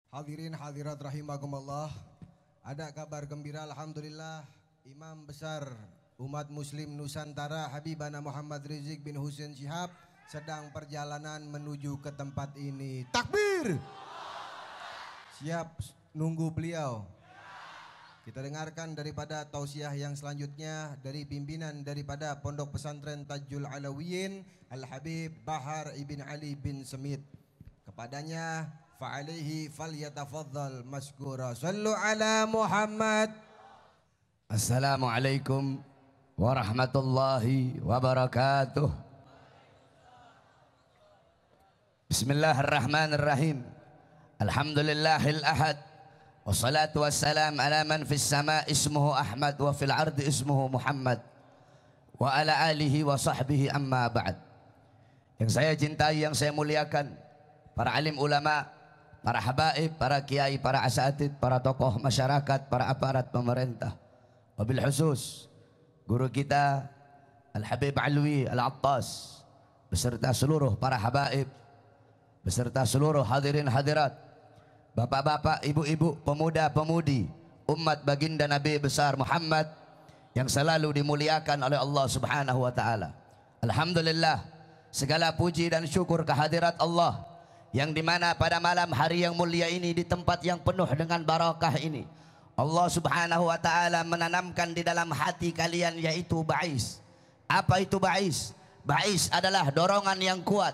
Hadirin hadirat rahimakumullah. Ada kabar gembira alhamdulillah, Imam besar umat muslim Nusantara Habibana Muhammad Rizik bin Husain Syihab sedang perjalanan menuju ke tempat ini. Takbir. Siap nunggu beliau. Kita dengarkan daripada tausiah yang selanjutnya dari pimpinan daripada Pondok Pesantren Tajul Alawiyin Al-Habib Bahar Ibn Ali bin Semit. Kepadanya fa'alaihi falyatafaddal maskura. Sallu ala Muhammad. Assalamualaikum warahmatullahi wabarakatuh. Bismillahirrahmanirrahim. Alhamdulillahil ahad. Wassalatu wassalam ala man fis sama ismuhu Ahmad wa fil ardi ismuhu Muhammad wa ala alihi wa sahbihi amma ba'd. Yang saya cintai, yang saya muliakan, para alim ulama, para habaib, para kiai, para asatid, para tokoh masyarakat, para aparat pemerintah, wabil khusus guru kita Al-Habib Alwi Al-Attas beserta seluruh para habaib, beserta seluruh hadirin hadirat, bapak-bapak, ibu-ibu, pemuda-pemudi umat baginda Nabi besar Muhammad yang selalu dimuliakan oleh Allah Subhanahu wa taala. Alhamdulillah, segala puji dan syukur kehadirat Allah yang dimana pada malam hari yang mulia ini, di tempat yang penuh dengan barakah ini, Allah Subhanahu wa taala menanamkan di dalam hati kalian yaitu ba'is. Apa itu ba'is? Ba'is adalah dorongan yang kuat,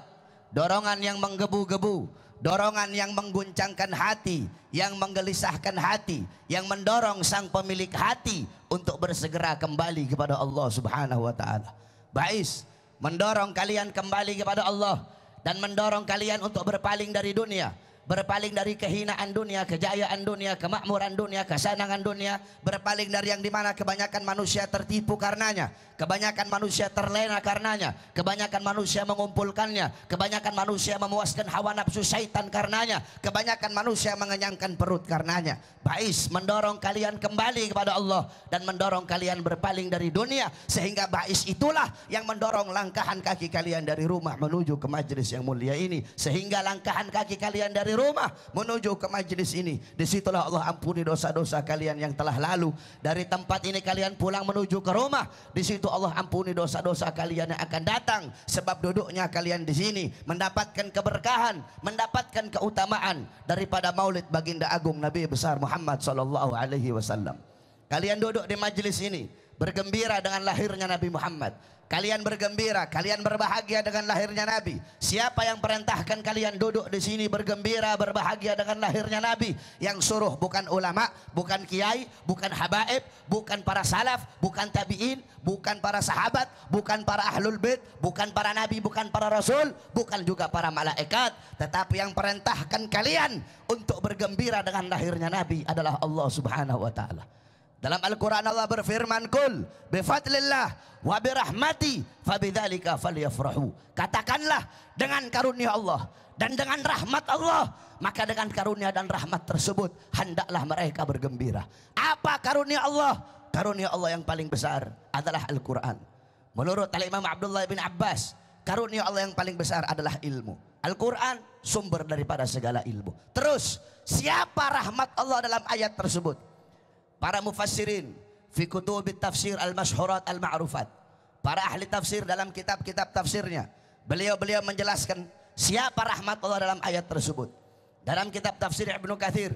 dorongan yang menggebu-gebu, dorongan yang mengguncangkan hati, yang menggelisahkan hati, yang mendorong sang pemilik hati untuk bersegera kembali kepada Allah Subhanahu wa taala. Ba'is mendorong kalian kembali kepada Allah dan mendorong kalian untuk berpaling dari dunia, berpaling dari kehinaan dunia, kejayaan dunia, kemakmuran dunia, kesenangan dunia, berpaling dari yang dimana kebanyakan manusia tertipu karenanya, kebanyakan manusia terlena karenanya, kebanyakan manusia mengumpulkannya, kebanyakan manusia memuaskan hawa nafsu syaitan karenanya, kebanyakan manusia mengenyangkan perut karenanya. Ba'is mendorong kalian kembali kepada Allah dan mendorong kalian berpaling dari dunia, sehingga ba'is itulah yang mendorong langkahan kaki kalian dari rumah menuju ke majlis yang mulia ini, sehingga langkahan kaki kalian dari rumah menuju ke majlis ini, disitulah Allah ampuni dosa-dosa kalian yang telah lalu. Dari tempat ini kalian pulang menuju ke rumah, disitu Allah ampuni dosa-dosa kalian yang akan datang, sebab duduknya kalian di sini mendapatkan keberkahan, mendapatkan keutamaan daripada maulid baginda agung Nabi besar Muhammad sallallahu alaihi wasallam. Kalian duduk di majlis ini bergembira dengan lahirnya Nabi Muhammad. Kalian bergembira, kalian berbahagia dengan lahirnya Nabi. Siapa yang perintahkan kalian duduk di sini bergembira, berbahagia dengan lahirnya Nabi? Yang suruh bukan ulama, bukan kiai, bukan habaib, bukan para salaf, bukan tabi'in, bukan para sahabat, bukan para ahlul bait, bukan para nabi, bukan para rasul, bukan juga para malaikat, tetapi yang perintahkan kalian untuk bergembira dengan lahirnya Nabi adalah Allah Subhanahu wa taala. Dalam Al-Quran Allah berfirman, Kul bifadlillah wa birahmati fabidzalika falyafrahu. Katakanlah, dengan karunia Allah dan dengan rahmat Allah, maka dengan karunia dan rahmat tersebut hendaklah mereka bergembira. Apa karunia Allah? Karunia Allah yang paling besar adalah Al-Quran. Menurut Al-Imam Abdullah bin Abbas, karunia Allah yang paling besar adalah ilmu. Al-Quran sumber daripada segala ilmu. Terus, siapa rahmat Allah dalam ayat tersebut? Para mufassirin fi kutubit tafsir al-masyhurat al-ma'rufat, para ahli tafsir dalam kitab-kitab tafsirnya, beliau menjelaskan siapa rahmat Allah dalam ayat tersebut. Dalam kitab tafsir Ibnu Katsir,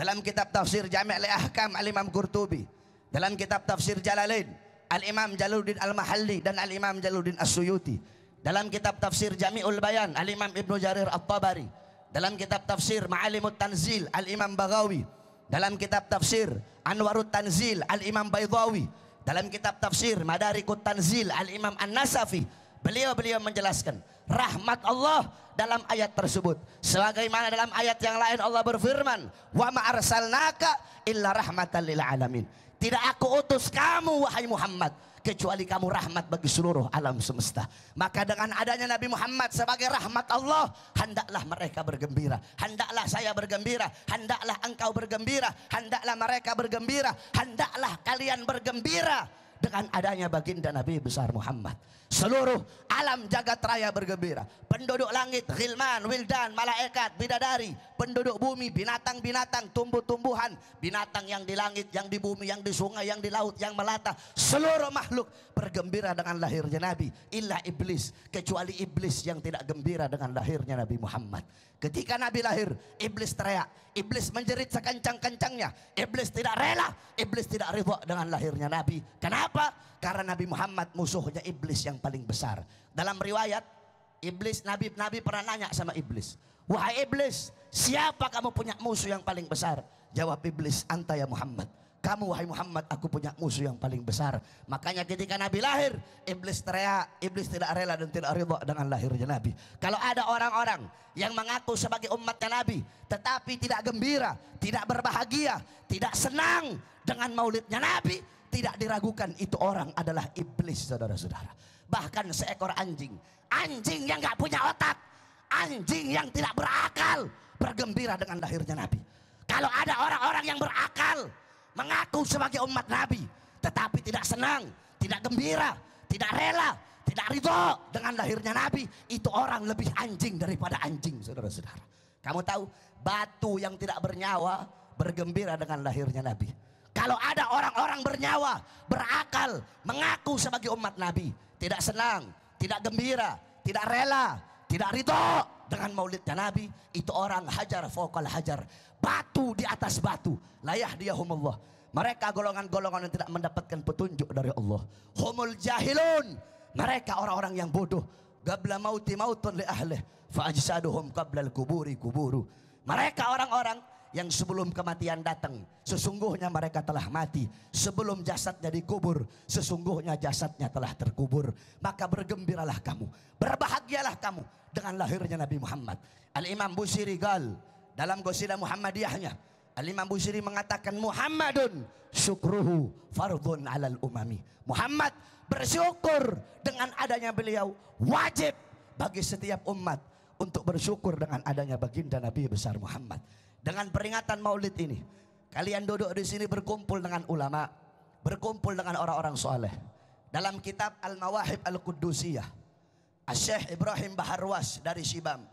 dalam kitab tafsir Jami' al-Ahkam al-Imam Qurtubi, dalam kitab tafsir Jalalain al-Imam Jaluddin al-Mahalli dan al-Imam Jaluddin as-Suyuti, dalam kitab tafsir Jami'ul Bayan al-Imam Ibnu Jarir at-Tabari, dalam kitab tafsir Ma'alimut Tanzil al-Imam Baghawi, dalam kitab tafsir Anwarut Tanzil al-Imam Baydawi, dalam kitab tafsir Madarikut Tanzil al-Imam An-Nasafi, beliau menjelaskan rahmat Allah dalam ayat tersebut. Sebagaimana dalam ayat yang lain Allah berfirman, wa ma arsalnaka illa rahmatan lil alamin. Tidak aku utus kamu wahai Muhammad kecuali kamu rahmat bagi seluruh alam semesta. Maka dengan adanya Nabi Muhammad sebagai rahmat Allah, hendaklah mereka bergembira, hendaklah saya bergembira, hendaklah engkau bergembira, hendaklah mereka bergembira, hendaklah kalian bergembira dengan adanya baginda Nabi besar Muhammad. Seluruh alam jagat raya bergembira. Penduduk langit, ghilman, wildan, malaikat, bidadari, penduduk bumi, binatang-binatang, tumbuh-tumbuhan, binatang yang di langit, yang di bumi, yang di sungai, yang di laut, yang melata, seluruh makhluk bergembira dengan lahirnya Nabi, illa iblis, kecuali iblis yang tidak gembira dengan lahirnya Nabi Muhammad. Ketika Nabi lahir, iblis teriak, iblis menjerit sekencang-kencangnya, iblis tidak rela, iblis tidak ridha dengan lahirnya Nabi. Kenapa? Karena Nabi Muhammad musuhnya iblis yang paling besar. Dalam riwayat, iblis, Nabi pernah nanya sama iblis, wahai iblis, siapa kamu punya musuh yang paling besar? Jawab iblis, anta ya Muhammad. Kamu wahai Muhammad, aku punya musuh yang paling besar. Makanya ketika Nabi lahir, iblis teriak, iblis tidak rela dan tidak ridha dengan lahirnya Nabi. Kalau ada orang-orang yang mengaku sebagai umatnya Nabi, tetapi tidak gembira, tidak berbahagia, tidak senang dengan maulidnya Nabi, tidak diragukan itu orang adalah iblis, saudara-saudara. Bahkan seekor anjing yang gak punya otak, anjing yang tidak berakal, bergembira dengan lahirnya Nabi. Kalau ada orang-orang yang berakal, mengaku sebagai umat Nabi, tetapi tidak senang, tidak gembira, tidak rela, tidak ridho dengan lahirnya Nabi, itu orang lebih anjing daripada anjing, saudara-saudara. Kamu tahu, batu yang tidak bernyawa bergembira dengan lahirnya Nabi. Kalau ada orang-orang bernyawa, berakal, mengaku sebagai umat Nabi, tidak senang, tidak gembira, tidak rela, tidak ridho dengan maulidnya Nabi, itu orang hajar fawqal hajar, batu di atas batu, la yahdiyahumullah. Mereka golongan-golongan yang tidak mendapatkan petunjuk dari Allah. Humul jahilun, mereka orang-orang yang bodoh. Qabla mauti mautun li ahlih, fa ajsaduhum qabla al-kuburi kuburu. Mereka orang-orang yang sebelum kematian datang, sesungguhnya mereka telah mati. Sebelum jasadnya dikubur, sesungguhnya jasadnya telah terkubur. Maka bergembiralah kamu, berbahagialah kamu dengan lahirnya Nabi Muhammad. Al-Imam Busiri gal, dalam Qasidah Muhammadiyahnya, Al-Imam Busiri mengatakan, Muhammadun syukruhu fardun alal umami. Muhammad bersyukur dengan adanya beliau, wajib bagi setiap umat untuk bersyukur dengan adanya baginda Nabi besar Muhammad. Dengan peringatan maulid ini, kalian duduk di sini berkumpul dengan ulama, berkumpul dengan orang-orang soleh. Dalam kitab Al-Mawahib Al-Quddusiyah, Syekh Ibrahim Baharwas dari Shibam,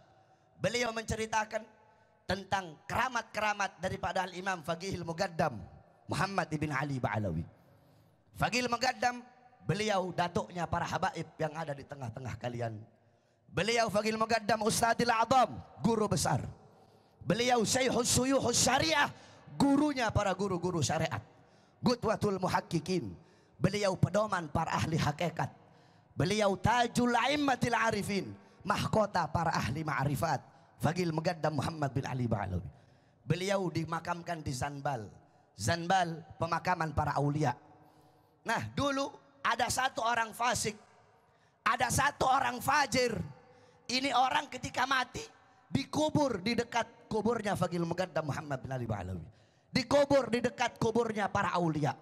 beliau menceritakan tentang keramat-keramat daripada Al-Imam Faqihil Muqaddam Muhammad ibn Ali Ba'alawi. Faqihil Muqaddam, beliau datuknya para habaib yang ada di tengah-tengah kalian. Beliau Faqihil Muqaddam Ustadzil A'zam, guru besar. Beliau Syekhus Suyuhus Syariah, gurunya para guru-guru syariat. Qudwatul Muhaqqiqin, beliau pedoman para ahli hakikat. Beliau Tajul A'immatil Arifin, mahkota para ahli ma'rifat. Faqihil Muqaddam Muhammad bin Ali Ba'alawi. Beliau dimakamkan di Zanbal. Zanbal pemakaman para aulia. Nah, dulu ada satu orang fasik, ada satu orang fajir. Ini orang ketika mati dikubur di dekat kuburnya Faqihil Muqaddam Muhammad bin Ali Ba'alawi. Dikubur di dekat kuburnya para aulia.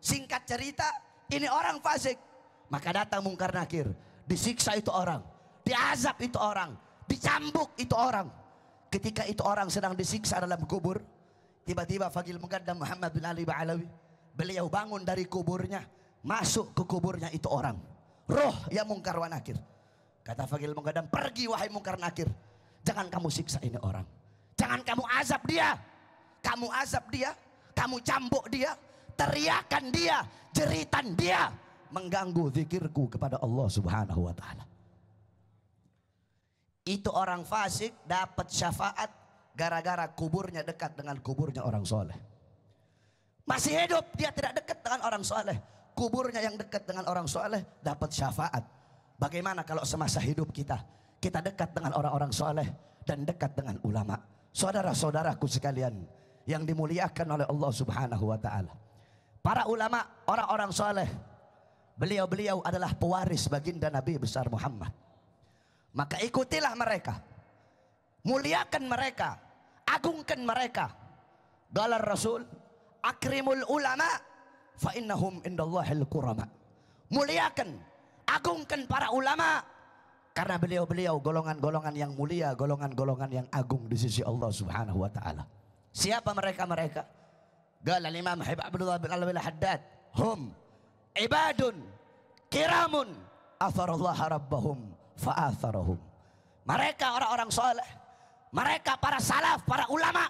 Singkat cerita, ini orang fasik. Maka datang Mungkar Nakir, disiksa itu orang, diazab itu orang, dicambuk itu orang. Ketika itu orang sedang disiksa dalam kubur, tiba-tiba Faqihil Muqaddam Muhammad bin Ali Ba'alawi, beliau bangun dari kuburnya, masuk ke kuburnya itu orang. Roh ya Mungkar wa Nakir. Kata Faqihil Muqaddam, pergi wahai Mungkar Nakir, jangan kamu siksa ini orang, jangan kamu azab dia. Kamu azab dia, kamu cambuk dia, teriakan dia, jeritan dia, mengganggu zikirku kepada Allah Subhanahu wa ta'ala. Itu orang fasik dapat syafaat gara-gara kuburnya dekat dengan kuburnya orang soleh. Masih hidup dia tidak dekat dengan orang soleh, kuburnya yang dekat dengan orang soleh dapat syafaat. Bagaimana kalau semasa hidup kita dekat dengan orang-orang soleh dan dekat dengan ulama? Saudara-saudaraku sekalian yang dimuliakan oleh Allah Subhanahu wa ta'ala, para ulama, orang-orang soleh, beliau-beliau adalah pewaris baginda Nabi besar Muhammad. Maka ikutilah mereka, muliakan mereka, agungkan mereka. Qala Rasul, akrimul ulama fa innahum indallahil kurama. Muliakan, agungkan para ulama, karena beliau-beliau golongan-golongan yang mulia, golongan-golongan yang agung di sisi Allah Subhanahu wa ta'ala. Siapa mereka-mereka? Qala Imam Habib Abdullah bin Alwi al-Haddad, hum ibadun kiramun atharallah rabbahum fa'atharahum. Mereka orang-orang soleh, Mereka para salaf, para ulama.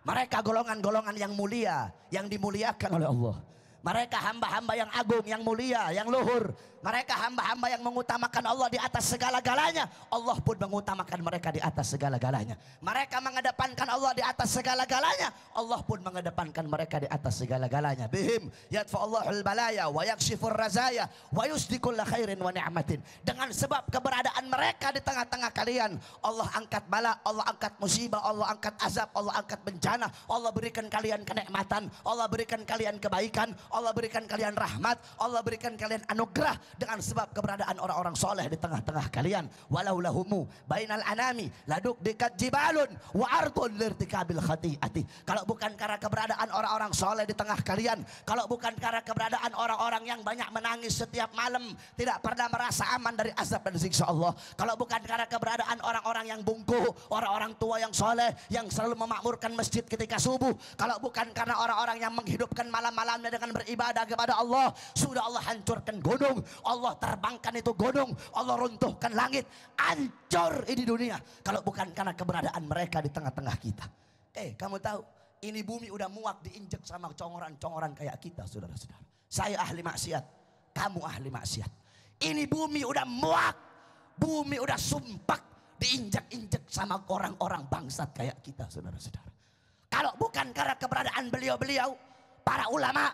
Mereka golongan-golongan yang mulia, yang dimuliakan oleh Allah. Mereka hamba-hamba yang agung, yang mulia, yang luhur. Mereka hamba-hamba yang mengutamakan Allah di atas segala-galanya. Allah pun mengutamakan mereka di atas segala-galanya. Mereka mengedepankan Allah di atas segala-galanya. Allah pun mengedepankan mereka di atas segala-galanya. Bihim yadfa'ullahul balaya wa yakshifur razaya wa yusdikulla khairin wa ni'matin. Dengan sebab keberadaan mereka di tengah-tengah kalian, Allah angkat bala, Allah angkat musibah, Allah angkat azab, Allah angkat bencana. Allah berikan kalian kenikmatan, Allah berikan kalian kebaikan, Allah berikan kalian rahmat, Allah berikan kalian anugerah. Dengan sebab keberadaan orang-orang soleh di tengah-tengah kalian. Walau lahumu bainal anami laduk dekat jibalun wa ardun lirtikabil khati'ati. Kalau bukan karena keberadaan orang-orang soleh di tengah kalian, kalau bukan karena keberadaan orang-orang yang banyak menangis setiap malam, tidak pernah merasa aman dari azab dan siksa Allah, kalau bukan karena keberadaan orang-orang yang bungkuk, orang-orang tua yang soleh, yang selalu memakmurkan masjid ketika subuh, kalau bukan karena orang-orang yang menghidupkan malam-malamnya dengan beribadah kepada Allah, sudah Allah hancurkan gunung, Allah terbangkan itu gunung, Allah runtuhkan langit, hancur ini dunia. Kalau bukan karena keberadaan mereka di tengah-tengah kita. Kamu tahu, ini bumi udah muak diinjek sama congoran-congoran kayak kita, saudara-saudara. Saya ahli maksiat, kamu ahli maksiat. Ini bumi udah muak, bumi udah sumpah diinjek-injek sama orang-orang bangsat kayak kita, saudara-saudara. Kalau bukan karena keberadaan beliau-beliau, para ulama,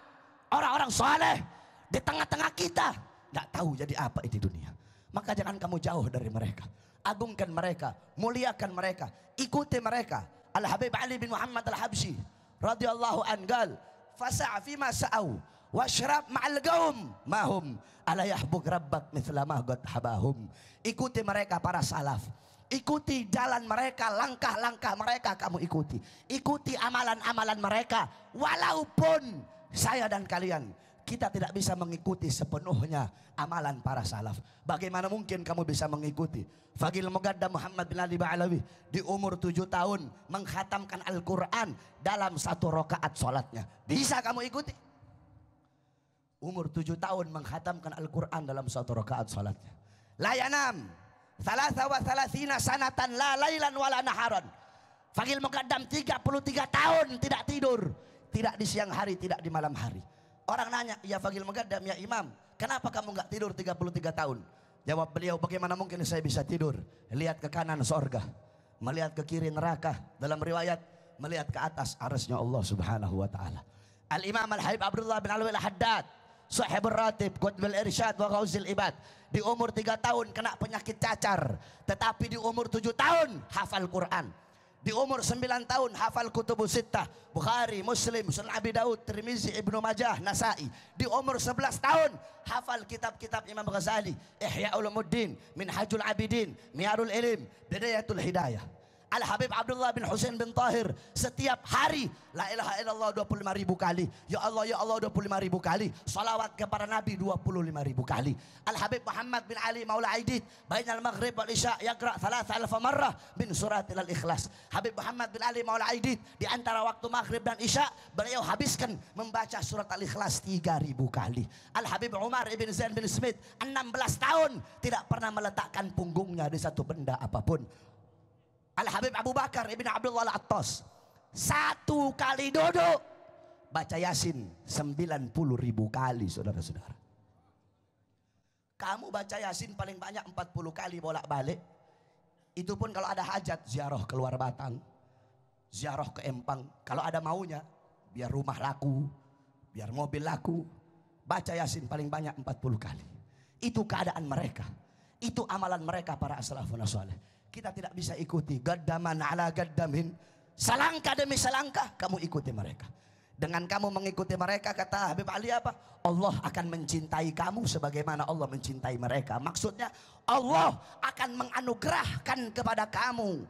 orang-orang soleh di tengah-tengah kita, nggak tahu jadi apa ini dunia. Maka jangan kamu jauh dari mereka. Agungkan mereka, muliakan mereka, ikuti mereka. Al-Habib Ali bin Muhammad Al-Habsyi radhiyallahu anhu, fasa' fima sa'au washrab ma'al gaum mahum ala yahbuk rabbak mithla ma qad habahum. Ikuti mereka para salaf. Ikuti jalan mereka, langkah-langkah mereka kamu ikuti. Ikuti amalan-amalan mereka. Walaupun saya dan kalian, kita tidak bisa mengikuti sepenuhnya amalan para salaf. Bagaimana mungkin kamu bisa mengikuti Fagil Mugaddam Muhammad bin Ali Ba'alawi di umur 7 tahun menghatamkan Al-Quran dalam 1 rakaat sholatnya? Bisa kamu ikuti? Umur 7 tahun menghatamkan Al-Quran dalam 1 rakaat sholatnya. La yanam 33 sanatan la lailan wala naharan. Fagil Mugaddam 33 tahun tidak tidur, tidak di siang hari, tidak di malam hari. Orang nanya, ya Fagil Mugaddam, ya Imam, kenapa kamu nggak tidur 33 tahun? Jawab beliau, bagaimana mungkin saya bisa tidur? Lihat ke kanan sorga, melihat ke kiri neraka. Dalam riwayat, melihat ke atas arasnya Allah subhanahu wa ta'ala. Al-Imam Al-Habib Abdullah bin Alwi Al-Haddad, Sahibul Ratib, Qutbil Irsyad wa Ghauzil Ibad, di umur 3 tahun kena penyakit cacar, tetapi di umur 7 tahun hafal Quran. Di umur 9 tahun hafal Kutubus Sittah, Bukhari, Muslim, Sunan Abi Daud, Tirmizi, Ibnu Majah, Nasai. Di umur 11 tahun hafal kitab-kitab Imam Ghazali, Ihya Ulumuddin, Minhajul Abidin, Miyarul Ilim, Bidayatul Hidayah. Al-Habib Abdullah bin Husain bin Tahir setiap hari la ilaha illallah 25.000 kali, ya Allah 25.000 kali, salawat kepada Nabi 25.000 kali. Al-Habib Muhammad bin Ali Maula Aidid bainal maghrib wal isya yaqra 3,000 marrah min suratil Ikhlas. Habib Muhammad bin Ali Maula Aidid di antara waktu maghrib dan isya beliau habiskan membaca surat Al-Ikhlas 3.000 kali. Al-Habib Umar ibn Zain bin Smith 16 tahun tidak pernah meletakkan punggungnya di satu benda apapun. Al-Habib Abu Bakar ibn Abdullah Al-Attas 1 kali duduk baca Yasin 90.000 kali, saudara-saudara. Kamu baca Yasin paling banyak 40 kali bolak-balik. Itu pun kalau ada hajat, ziarah keluar Batang, ziarah ke Empang. Kalau ada maunya, biar rumah laku, biar mobil laku, baca Yasin paling banyak 40 kali. Itu keadaan mereka, itu amalan mereka para as-salafun as-salih. Kita tidak bisa ikuti gaddaman ala gaddamin, selangkah demi selangkah kamu ikuti mereka. Dengan kamu mengikuti mereka, kata Habib Ali apa? Allah akan mencintai kamu sebagaimana Allah mencintai mereka. Maksudnya Allah akan menganugerahkan kepada kamu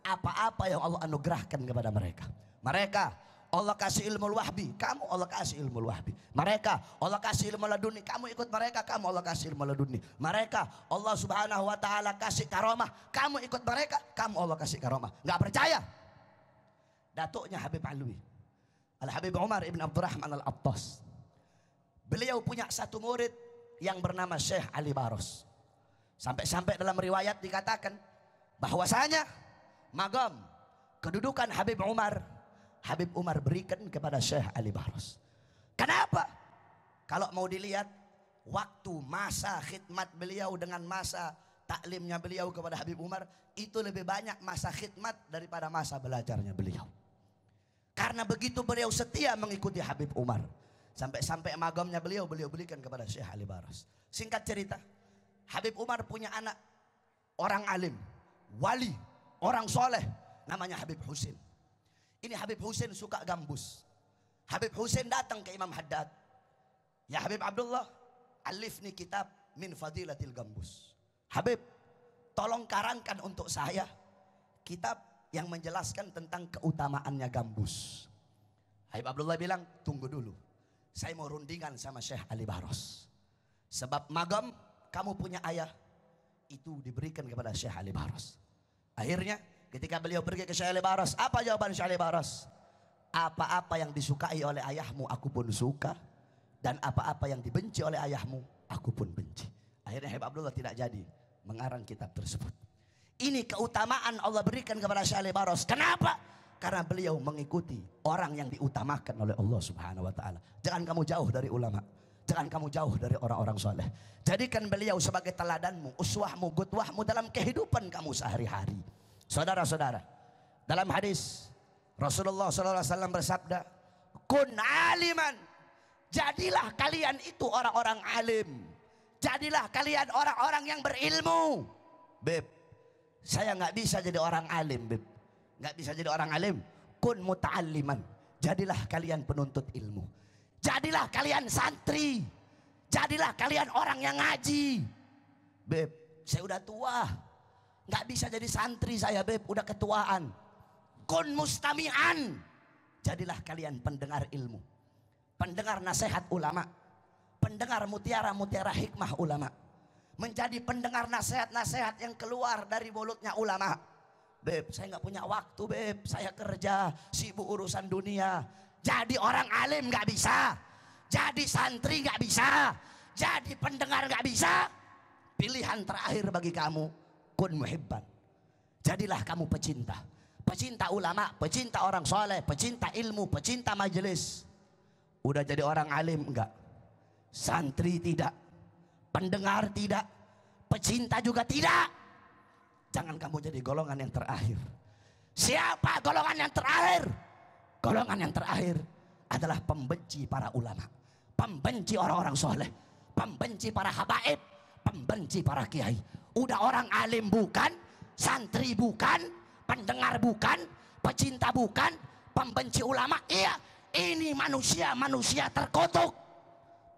apa-apa yang Allah anugerahkan kepada mereka. Mereka Allah kasih ilmu wahbi, kamu Allah kasih ilmu wahbi. Mereka Allah kasih ilmu laduni, kamu ikut mereka, kamu Allah kasih ilmu laduni. Mereka Allah subhanahu wa ta'ala kasih karomah, kamu ikut mereka, kamu Allah kasih karomah. Nggak percaya? Datuknya Habib Alwi, Al-Habib Umar ibn Abdurrahman Al-Attas, beliau punya satu murid yang bernama Syekh Ali Baros. Sampai-sampai dalam riwayat dikatakan bahwasanya magam kedudukan Habib Umar berikan kepada Syekh Ali Bahros. Kenapa? Kalau mau dilihat waktu masa khidmat beliau dengan masa taklimnya beliau kepada Habib Umar, itu lebih banyak masa khidmat daripada masa belajarnya beliau. Karena begitu beliau setia mengikuti Habib Umar, sampai magamnya beliau berikan kepada Syekh Ali Bahros. Singkat cerita, Habib Umar punya anak orang alim, wali, orang soleh, namanya Habib Husin. Ini Habib Husin suka gambus. Habib Husin datang ke Imam Haddad, ya Habib Abdullah, alifni kitab min fadilatil gambus. Habib, tolong karangkan untuk saya kitab yang menjelaskan tentang keutamaannya gambus. Habib Abdullah bilang, tunggu dulu, saya mau rundingan sama Syekh Ali Bahros. Sebab magam kamu punya ayah, itu diberikan kepada Syekh Ali Bahros. Akhirnya ketika beliau pergi ke Syekh Ali Bahros, apa jawaban Syekh Ali Bahros? Apa-apa yang disukai oleh ayahmu aku pun suka, dan apa-apa yang dibenci oleh ayahmu aku pun benci. Akhirnya Habib Abdullah tidak jadi mengarang kitab tersebut. Ini keutamaan Allah berikan kepada Syekh Ali Bahros. Kenapa? Karena beliau mengikuti orang yang diutamakan oleh Allah Subhanahu wa taala. Jangan kamu jauh dari ulama, jangan kamu jauh dari orang-orang soleh. Jadikan beliau sebagai teladanmu, uswahmu, gutwahmu dalam kehidupan kamu sehari-hari. Saudara-saudara, dalam hadis Rasulullah SAW bersabda, kun aliman, jadilah kalian itu orang-orang alim, jadilah kalian orang-orang yang berilmu. Beb, saya nggak bisa jadi orang alim, beb, nggak bisa jadi orang alim. Kun muta'alliman, jadilah kalian penuntut ilmu, jadilah kalian santri, jadilah kalian orang yang ngaji. Beb, saya udah tua, nggak bisa jadi santri saya, beb, udah ketuaan. Kun mustami'an, jadilah kalian pendengar ilmu, pendengar nasihat ulama, pendengar mutiara-mutiara hikmah ulama, menjadi pendengar nasihat-nasihat yang keluar dari mulutnya ulama. Beb, saya nggak punya waktu, beb, saya kerja, sibuk urusan dunia. Jadi orang alim nggak bisa, jadi santri nggak bisa, jadi pendengar nggak bisa. Pilihan terakhir bagi kamu, kun muhibban, jadilah kamu pecinta, pecinta ulama, pecinta orang soleh, pecinta ilmu, pecinta majelis. Udah jadi orang alim enggak, santri tidak, pendengar tidak, pecinta juga tidak. Jangan kamu jadi golongan yang terakhir. Siapa golongan yang terakhir? Golongan yang terakhir adalah pembenci para ulama, pembenci orang-orang soleh, pembenci para habaib, pembenci para kiai. Udah orang alim bukan, santri bukan, pendengar bukan, pecinta bukan, pembenci ulama. Iya, ini manusia terkutuk.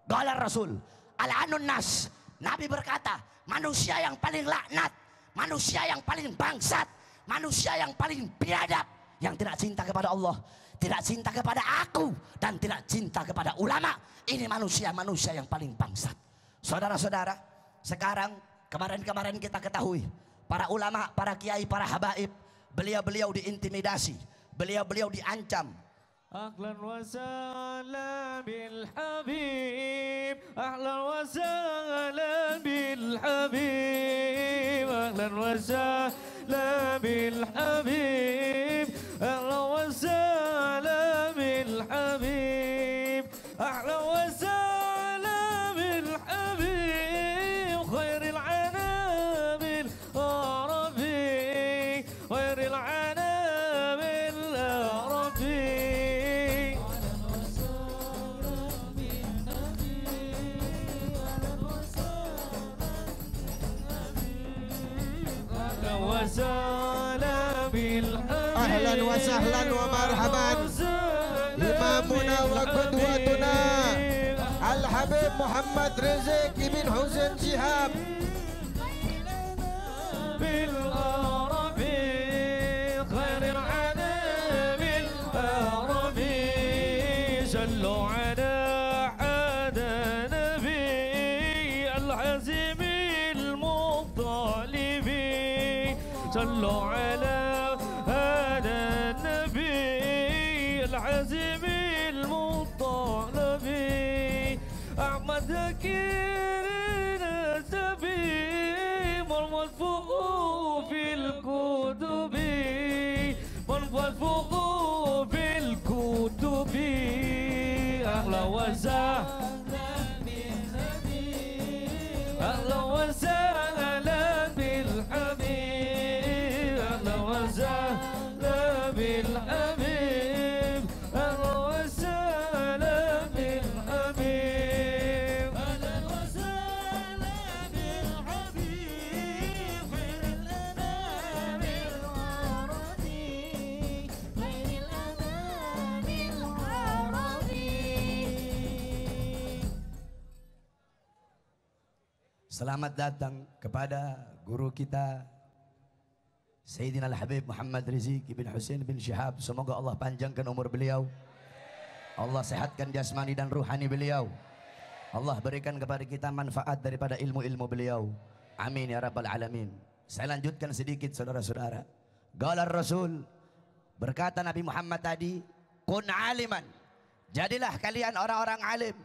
Qala Rasul al-anun nas, Nabi berkata, manusia yang paling laknat, manusia yang paling bangsat, manusia yang paling biadab, yang tidak cinta kepada Allah, tidak cinta kepada aku, dan tidak cinta kepada ulama. Ini manusia-manusia yang paling bangsat. Saudara-saudara, sekarang kemarin kita ketahui para ulama, para kiai, para habaib, beliau-beliau diintimidasi, beliau-beliau diancam. أهلا وسهلا بالحبيب، أهلا وسهلا بالحبيب، أهلا وسهلا بالحبيب، أهلا وسهلا بالحبيب، أهلا وسهلا بالحبيب، خير العناب العربي، خير العناب العربي. أهلا وسهلا ومرحبا إمامنا وقدوتنا الحبيب محمد رزق بن حسين شهاب بالعربي، خير العناب العربي، صلوا على هذا النبي العزيم المطلب، صلوا على هذا النبي العزيم المطلب، أحمد ذكير النسبي مرمى الفوق في الكتب. والفقه في الكتب أهلا وسهلا بالنبي أهلا وسهلا بالحبيب أهلا وسهلا بالحبيب أهلا وسهلا بالحبيب أهلا وسهلا بالحبيب خير الأنام العربي خير الأنام العربي. Selamat datang kepada guru kita Sayyidina Al-Habib Muhammad Rizik bin Husain bin Syihab. Semoga Allah panjangkan umur beliau, Allah sehatkan jasmani dan ruhani beliau, Allah berikan kepada kita manfaat daripada ilmu-ilmu beliau. Amin ya rabbal alamin. Saya lanjutkan sedikit saudara-saudara. Qala Rasul, berkata Nabi Muhammad tadi, kun aliman, jadilah kalian orang-orang alim,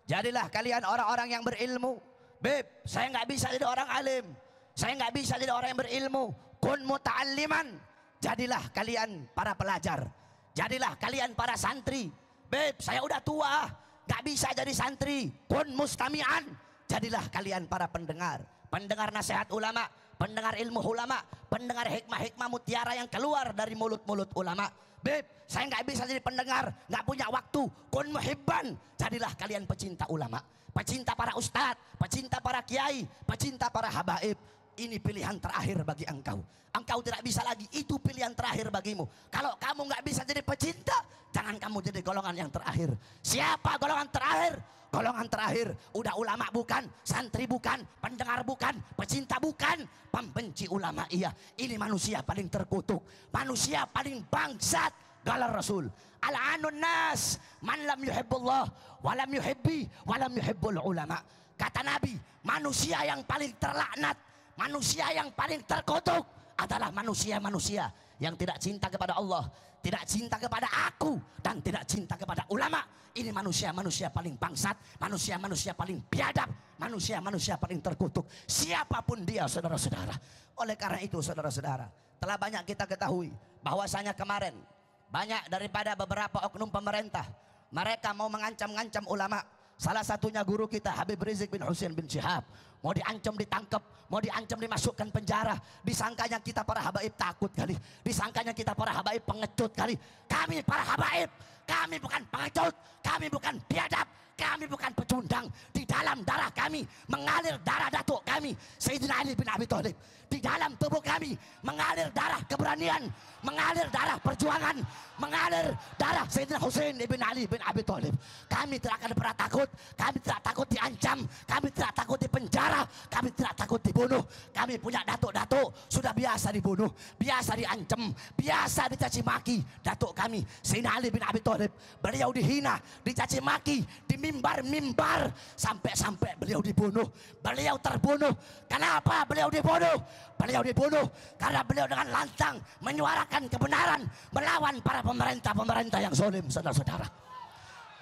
jadilah kalian orang-orang yang berilmu. Beb, saya nggak bisa jadi orang alim, saya nggak bisa jadi orang yang berilmu. Kun muta'alliman, jadilah kalian para pelajar, jadilah kalian para santri. Beb, saya udah tua, nggak bisa jadi santri. Kun mustami'an, jadilah kalian para pendengar, pendengar nasihat ulama, pendengar ilmu ulama, pendengar hikmah-hikmah mutiara yang keluar dari mulut-mulut ulama. Beb, saya nggak bisa jadi pendengar, nggak punya waktu. Kun muhibban, jadilah kalian pecinta ulama, pecinta para ustadz, pecinta para kiai, pecinta para habaib. Ini pilihan terakhir bagi engkau. Engkau tidak bisa lagi, itu pilihan terakhir bagimu. Kalau kamu nggak bisa jadi pecinta, jangan kamu jadi golongan yang terakhir. Siapa golongan terakhir? Golongan terakhir udah ulama bukan, santri bukan, pendengar bukan, pecinta bukan, pembenci ulama iya. Ini manusia paling terkutuk, manusia paling bangsat. Qala Rasul, al-anun nas man lam yuhibbullah wa lam yuhibbi wa lam yuhibbul ulama. Kata Nabi, manusia yang paling terlaknat, manusia yang paling terkutuk adalah manusia-manusia yang tidak cinta kepada Allah, tidak cinta kepada aku, dan tidak cinta kepada ulama. Ini manusia-manusia paling bangsat, manusia-manusia paling biadab, manusia-manusia paling terkutuk. Siapapun dia, saudara-saudara. Oleh karena itu, saudara-saudara, telah banyak kita ketahui bahwasanya kemarin banyak daripada beberapa oknum pemerintah, mereka mau mengancam-ngancam ulama. Salah satunya guru kita Habib Rizik bin Husain bin Syihab. Mau diancam ditangkap, mau diancam dimasukkan penjara. Disangkanya kita para habaib takut kali, disangkanya kita para habaib pengecut kali. Kami para habaib, kami bukan pengecut, kami bukan biadab, kami bukan pecundang. Di dalam darah kami mengalir darah datuk kami Sayyidina Ali bin Abi Thalib. Di dalam tubuh kami mengalir darah keberanian, mengalir darah perjuangan, mengalir darah Sayyidina Husain bin Ali bin Abi Thalib. Kami tidak akan pernah takut, kami tidak takut diancam, kami tidak takut dipenjara, kami tidak takut dibunuh. Kami punya datuk-datuk sudah biasa dibunuh, biasa diancam, biasa dicaci maki. Datuk kami Sayyidina Ali bin Abi Thalib, beliau dihina, dicaci maki di mimbar-mimbar, sampai-sampai beliau dibunuh, beliau terbunuh. Kenapa beliau dibunuh? Beliau dibunuh karena beliau dengan lantang menyuarakan kebenaran melawan para pemerintah-pemerintah yang zalim, saudara-saudara.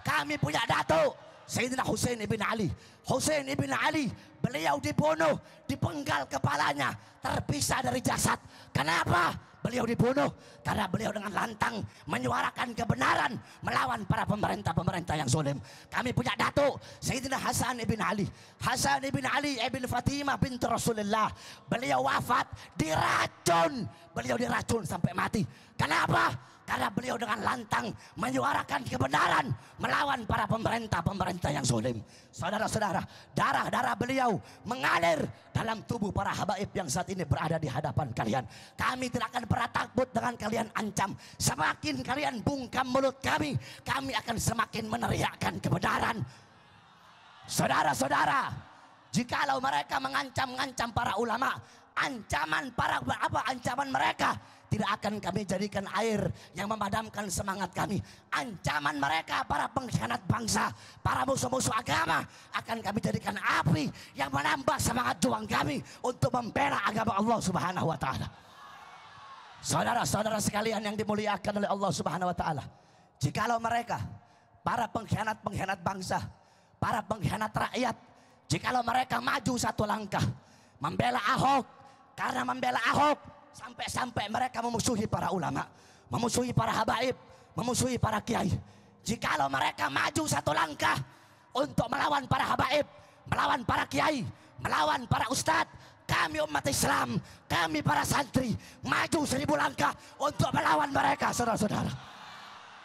Kami punya datuk Sayyidina Husain ibn Ali. Husain ibn Ali, beliau dibunuh, dipenggal kepalanya, terpisah dari jasad. Kenapa beliau dibunuh? Karena beliau dengan lantang menyuarakan kebenaran melawan para pemerintah-pemerintah yang zalim. Kami punya datuk Sayyidina Hasan ibn Ali. Hasan ibn Ali ibn Fatimah binti Rasulullah. Beliau wafat diracun. Beliau diracun sampai mati. Kenapa? Karena beliau dengan lantang menyuarakan kebenaran melawan para pemerintah-pemerintah yang zalim. Saudara-saudara, darah-darah beliau mengalir dalam tubuh para habaib yang saat ini berada di hadapan kalian. Kami tidak akan pernah takut dengan kalian ancam. Semakin kalian bungkam mulut kami akan semakin meneriakkan kebenaran. Saudara-saudara, jikalau mereka mengancam-ngancam para ulama, ancaman mereka tidak akan kami jadikan air yang memadamkan semangat kami. Ancaman mereka para pengkhianat bangsa, para musuh-musuh agama, akan kami jadikan api yang menambah semangat juang kami untuk membela agama Allah Subhanahu wa taala. Saudara-saudara sekalian yang dimuliakan oleh Allah Subhanahu wa taala, jikalau mereka para pengkhianat-pengkhianat bangsa, para pengkhianat rakyat, jikalau mereka maju satu langkah membela Ahok, karena membela Ahok sampai-sampai mereka memusuhi para ulama, memusuhi para habaib, memusuhi para kiai. Jikalau mereka maju satu langkah untuk melawan para habaib, melawan para kiai, melawan para ustadz, kami umat Islam, kami para santri maju 1000 langkah untuk melawan mereka, saudara-saudara.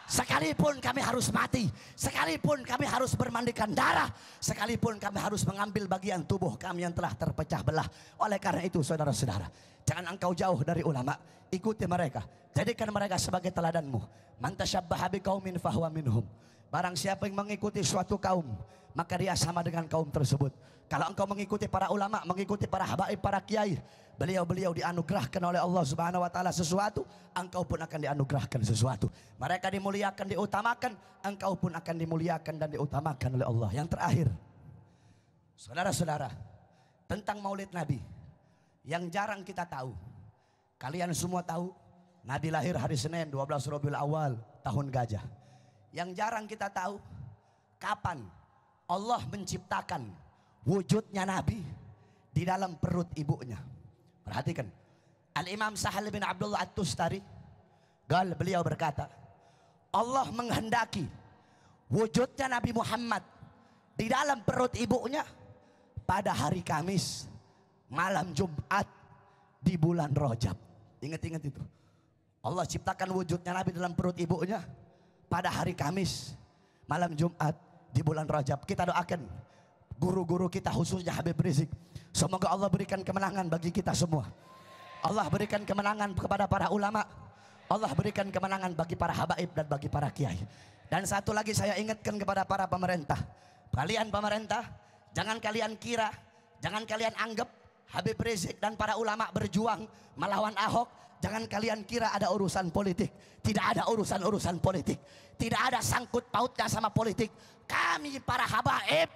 Sekalipun kami harus mati, sekalipun kami harus bermandikan darah, sekalipun kami harus mengambil bagian tubuh kami yang telah terpecah belah. Oleh karena itu saudara-saudara, jangan engkau jauh dari ulama, ikuti mereka, jadikan mereka sebagai teladanmu. Man tasyabbaha biqaumin fahuwa minhum. Barang siapa yang mengikuti suatu kaum, maka dia sama dengan kaum tersebut. Kalau engkau mengikuti para ulama, mengikuti para habaib, para kiai, beliau-beliau dianugerahkan oleh Allah Subhanahu wa taala sesuatu, engkau pun akan dianugerahkan sesuatu. Mereka dimuliakan, diutamakan, engkau pun akan dimuliakan dan diutamakan oleh Allah. Yang terakhir, saudara-saudara, tentang Maulid Nabi yang jarang kita tahu. Kalian semua tahu Nabi lahir hari Senin 12 Rabiul Awal tahun gajah. Yang jarang kita tahu, kapan Allah menciptakan wujudnya Nabi di dalam perut ibunya. Perhatikan, Al-Imam Sahal bin Abdullah At-Tustari, beliau berkata, Allah menghendaki wujudnya Nabi Muhammad di dalam perut ibunya pada hari Kamis malam Jumat di bulan Rajab. Ingat-ingat itu. Allah ciptakan wujudnya Nabi dalam perut ibunya pada hari Kamis malam Jumat di bulan Rajab. Kita doakan guru-guru kita, khususnya Habib Rizik, semoga Allah berikan kemenangan bagi kita semua. Allah berikan kemenangan kepada para ulama, Allah berikan kemenangan bagi para habaib dan bagi para kiai. Dan satu lagi saya ingatkan kepada para pemerintah, kalian pemerintah, jangan kalian kira, jangan kalian anggap Habib Rizik dan para ulama berjuang melawan Ahok, jangan kalian kira ada urusan politik. Tidak ada urusan-urusan politik, tidak ada sangkut pautnya sama politik. Kami para habaib,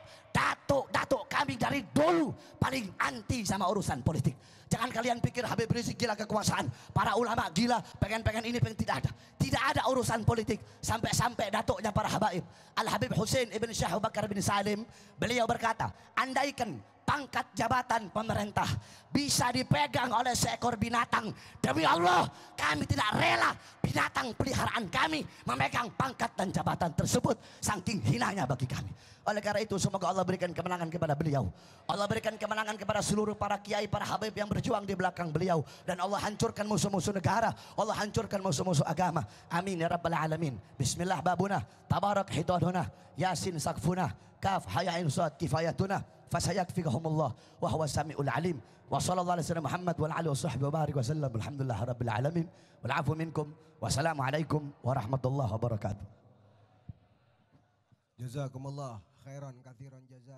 datuk kami dari dulu paling anti sama urusan politik. Jangan kalian pikir Habib Rizik gila kekuasaan, para ulama gila pengen ini pengen, tidak ada. Tidak ada urusan politik. Sampai-sampai datuknya para habaib, Al-Habib Hussein ibn Syekh Abu Bakar bin Salim, beliau berkata, andaikan pangkat jabatan pemerintah bisa dipegang oleh seekor binatang, demi Allah kami tidak rela binatang peliharaan kami memegang pangkat dan jabatan tersebut, saking hinanya bagi kami. Oleh karena itu semoga Allah berikan kemenangan kepada beliau, Allah berikan kemenangan kepada seluruh para kiai, para habib yang berjuang di belakang beliau, dan Allah hancurkan musuh-musuh negara, Allah hancurkan musuh-muhuh agama. Amin ya rabbal alamin. Bismillah babuna, tabarak hidaduna, yasin sakfuna, kaf hayain suat kifayatuna, fasayakfikahumullah wa huwa samiul alim. Wa sallallahu alaihi wasallam Muhammad wa alihi washabbihi wa barik wasallam. Alhamdulillah rabbil alamin. Wal afu minkum. Wassalamualaikum warahmatullahi wabarakatuh. Jazakumullah khairan katsiran jazaa.